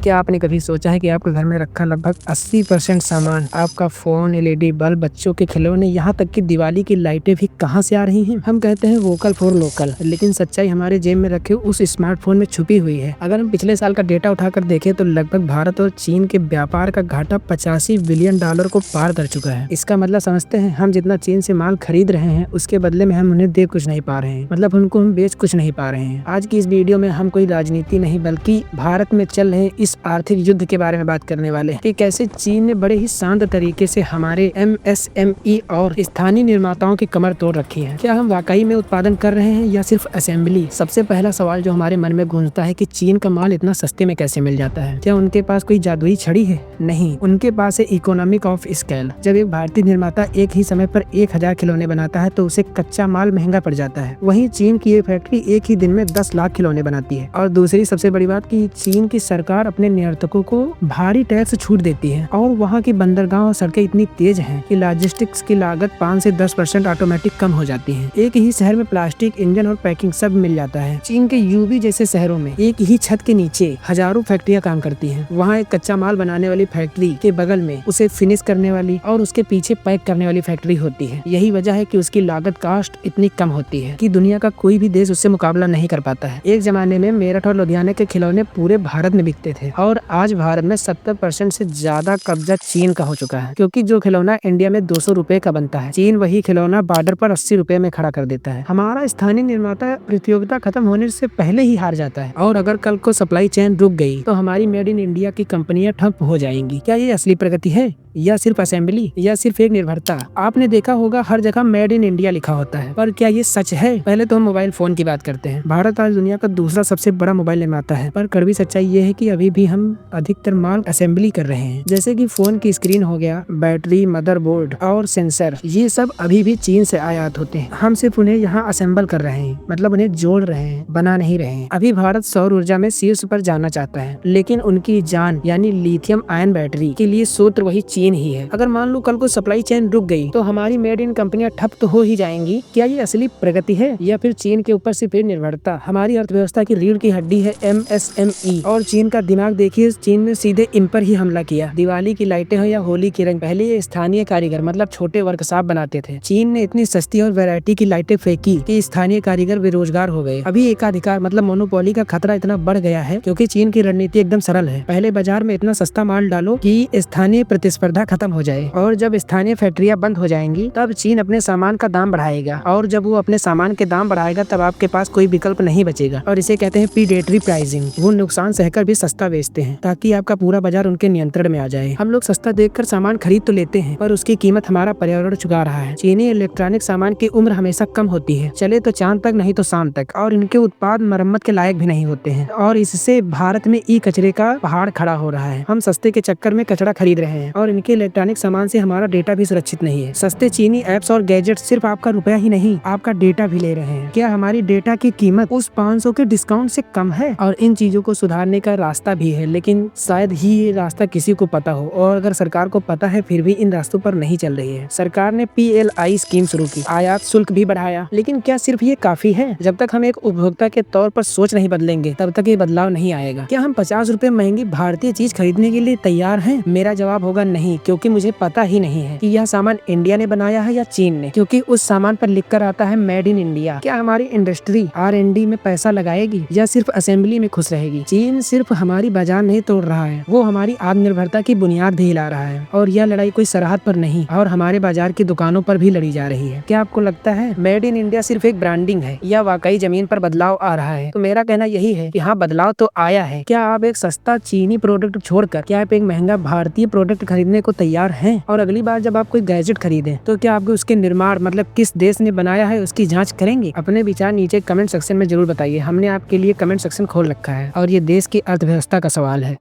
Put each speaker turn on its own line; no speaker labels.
क्या आपने कभी सोचा है कि आपके घर में रखा लगभग 80% सामान, आपका फोन, एलईडी बल्ब, बच्चों के खिलौने, यहाँ तक कि दिवाली की लाइटें भी कहाँ से आ रही हैं? हम कहते हैं वोकल फॉर लोकल, लेकिन सच्चाई हमारे जेब में रखे उस स्मार्टफोन में छुपी हुई है। अगर हम पिछले साल का डेटा उठाकर देखें तो लगभग भारत और चीन के व्यापार का घाटा $85 बिलियन को पार कर चुका है। इसका मतलब समझते हैं, हम जितना चीन से माल खरीद रहे हैं उसके बदले में हम उन्हें दे कुछ नहीं पा रहे हैं, मतलब उनको हम बेच कुछ नहीं पा रहे हैं। आज की इस वीडियो में हम कोई राजनीति नहीं बल्कि भारत में चल रहे इस आर्थिक युद्ध के बारे में बात करने वाले हैं कि कैसे चीन ने बड़े ही शांत तरीके से हमारे MSME और स्थानीय निर्माताओं की कमर तोड़ रखी है। क्या हम वाकई में उत्पादन कर रहे हैं या सिर्फ असेंबली? सबसे पहला सवाल जो हमारे मन में गूंजता है कि चीन का माल इतना सस्ते में कैसे मिल जाता है? क्या उनके पास कोई जादुई छड़ी है? नहीं, उनके पास है इकोनॉमिक ऑफ स्केल। जब एक भारतीय निर्माता एक ही समय पर 1000 खिलौने बनाता है तो उसे कच्चा माल महंगा पड़ जाता है। वहीं चीन की ये फैक्ट्री एक ही दिन में 10 लाख खिलौने बनाती है। और दूसरी सबसे बड़ी बात कि चीन की सरकार अपने निर्यातकों को भारी टैक्स छूट देती है और वहाँ की बंदरगाह और सड़कें इतनी तेज हैं कि लॉजिस्टिक्स की लागत 5 से 10% ऑटोमेटिक कम हो जाती है। एक ही शहर में प्लास्टिक, इंजन और पैकिंग सब मिल जाता है। चीन के यूबी जैसे शहरों में एक ही छत के नीचे हजारों फैक्ट्रियां काम करती हैं। वहाँ एक कच्चा माल बनाने वाली फैक्ट्री के बगल में उसे फिनिश करने वाली और उसके पीछे पैक करने वाली फैक्ट्री होती है। यही वजह है कि उसकी लागत कास्ट इतनी कम होती है कि दुनिया का कोई भी देश उससे मुकाबला नहीं कर पाता है। एक जमाने में मेरठ और लुधियाना के खिलौने पूरे भारत में बिकते थे और आज भारत में 70% से ज्यादा कब्जा चीन का हो चुका है, क्योंकि जो खिलौना इंडिया में 200 रुपए का बनता है, चीन वही खिलौना बॉर्डर पर 80 रुपए में खड़ा कर देता है। हमारा स्थानीय निर्माता प्रतियोगिता खत्म होने से पहले ही हार जाता है और अगर कल को सप्लाई चेन रुक गई तो हमारी मेड इन इंडिया की कंपनियां ठप हो जाएंगी। क्या ये असली प्रगति है या सिर्फ असेंबली या सिर्फ एक निर्भरता? आपने देखा होगा हर जगह मेड इन इंडिया लिखा होता है, पर क्या ये सच है? पहले तो हम मोबाइल फोन की बात करते हैं। भारत आज दुनिया का दूसरा सबसे बड़ा मोबाइल निर्माता है, पर कड़वी सच्चाई ये है कि अभी भी हम अधिकतर माल असेंबली कर रहे हैं। जैसे कि फोन की स्क्रीन हो गया, बैटरी, मदरबोर्ड और सेंसर, ये सब अभी भी चीन से आयात होते हैं। हम सिर्फ उन्हें यहाँ असेंबल कर रहे हैं, मतलब उन्हें जोड़ रहे हैं, बना नहीं रहे हैं। अभी भारत सौर ऊर्जा में शीर्ष पर जाना चाहता है, लेकिन उनकी जान यानी लिथियम आयन बैटरी के लिए सूत्र वही चीन ही है। अगर मान लो कल को सप्लाई चेन रुक गई तो हमारी मेड इन कंपनियां ठप तो हो ही जाएंगी। क्या ये असली प्रगति है या फिर चीन के ऊपर सिर्फ निर्भरता? हमारी अर्थव्यवस्था की रीढ़ की हड्डी है MSME और चीन का दिमाग देखिए, चीन ने सीधे इन पर ही हमला किया। दिवाली की लाइटें हो या होली के रंग, पहले ये स्थानीय कारीगर मतलब छोटे वर्कशॉप बनाते थे। चीन ने इतनी सस्ती और वैरायटी की लाइटें फेंकी कि स्थानीय कारीगर बेरोजगार हो गए। अभी एकाधिकार मतलब मोनोपोली का खतरा इतना बढ़ गया है क्योंकि चीन की रणनीति एकदम सरल है। पहले बाजार में इतना सस्ता माल डालो कि स्थानीय प्रतिस्पर्धा खत्म हो जाए और जब स्थानीय फैक्ट्रियां बंद हो जाएंगी तब चीन अपने सामान का दाम बढ़ाएगा और जब वो अपने सामान के दाम बढ़ाएगा तब आपके पास कोई विकल्प नहीं बचेगा और इसे कहते हैं प्रीडेटरी प्राइसिंग। वो नुकसान सहकर भी सस्ता बेचते हैं ताकि आपका पूरा बाजार उनके नियंत्रण में आ जाए। हम लोग सस्ता देखकर सामान खरीद तो लेते हैं पर उसकी कीमत हमारा पर्यावरण चुका रहा है। चीनी इलेक्ट्रॉनिक सामान की उम्र हमेशा कम होती है, चले तो चांद तक नहीं तो शाम तक, और इनके उत्पाद मरम्मत के लायक भी नहीं होते हैं और इससे भारत में ई कचरे का पहाड़ खड़ा हो रहा है। हम सस्ते के चक्कर में कचरा खरीद रहे हैं और इनके इलेक्ट्रॉनिक सामान से हमारा डेटा भी सुरक्षित नहीं है। सस्ते चीनी ऐप्स और गैजेट सिर्फ आपका रुपया ही नहीं, आपका डेटा भी ले रहे हैं। क्या हमारी डेटा की कीमत उस 500 के डिस्काउंट से कम है? और इन चीजों को सुधारने का रास्ता भी है, लेकिन शायद ही ये रास्ता किसी को पता हो, और अगर सरकार को पता है फिर भी इन रास्तों पर नहीं चल रही है। सरकार ने PLI स्कीम शुरू की, आयात शुल्क भी बढ़ाया, लेकिन क्या सिर्फ ये काफी है? जब तक हम एक उपभोक्ता के तौर पर सोच नहीं बदलेंगे तब तक ये बदलाव नहीं आएगा। क्या हम 50 रुपए महंगी भारतीय चीज खरीदने के लिए तैयार हैं? मेरा जवाब होगा नहीं, क्योंकि मुझे पता ही नहीं है कि यह सामान इंडिया ने बनाया है या चीन ने, क्योंकि उस सामान पर लिखकर आता है मेड इन इंडिया। क्या हमारी इंडस्ट्री R&D में पैसा लगाएगी या सिर्फ असेंबली में खुश रहेगी? चीन सिर्फ हमारी बाजार नहीं तोड़ रहा है, वो हमारी आत्मनिर्भरता की बुनियाद भी हिला रहा है और यह लड़ाई कोई सरहद पर नहीं और हमारे बाजार की दुकानों पर भी लड़ी जा रही है। क्या आपको लगता है मेड इन इंडिया सिर्फ एक ब्रांडिंग है या वाकई जमीन पर बदलाव आ रहा है? तो मेरा कहना यही है कि हाँ, बदलाव तो आया है। क्या आप एक सस्ता चीनी प्रोडक्ट छोड़कर क्या आप एक महंगा भारतीय प्रोडक्ट खरीदने को तैयार हैं? और अगली बार जब आप कोई गैजेट खरीदें तो क्या आपको उसके निर्माण मतलब किस देश ने बनाया है उसकी जांच करेंगे? अपने विचार नीचे कमेंट सेक्शन में जरूर बताइए। हमने आपके लिए कमेंट सेक्शन खोल रखा है और ये देश की अर्थव्यवस्था का सवाल है।